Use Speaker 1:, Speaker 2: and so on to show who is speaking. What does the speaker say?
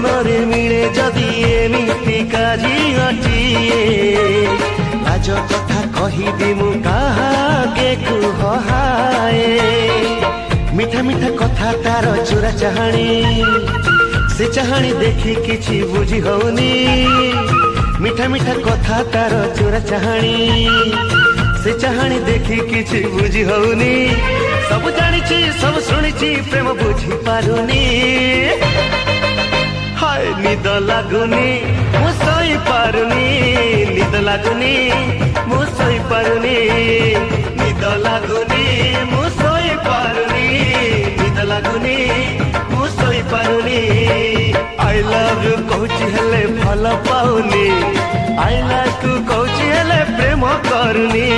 Speaker 1: जीवन रे मिले जदि एमिति झिअटिए लाज कथा कहिबी मु काहाके कुहाए मीठा मीठा कथा तार चुरा चाहाणी से चाहाणी देखी किछि बुझी होनी मीठा मीठा कथा तार चुरा चाहाणी से चाहाणी देखी किछि बुझी होनी सब जानिछि सब शुनिछि प्रेम बुझी पारुनी हाय निद लागुनी मु सोई पारुनी निद लागुनी मु सोई पारुनी निद लागुनी मु सोई पारुनी निद लागुनी मु सोई पारुनी आई लव यू कहूची हेले भल पाउनी आई लाइक यू कहूची हेले प्रेम करुनी।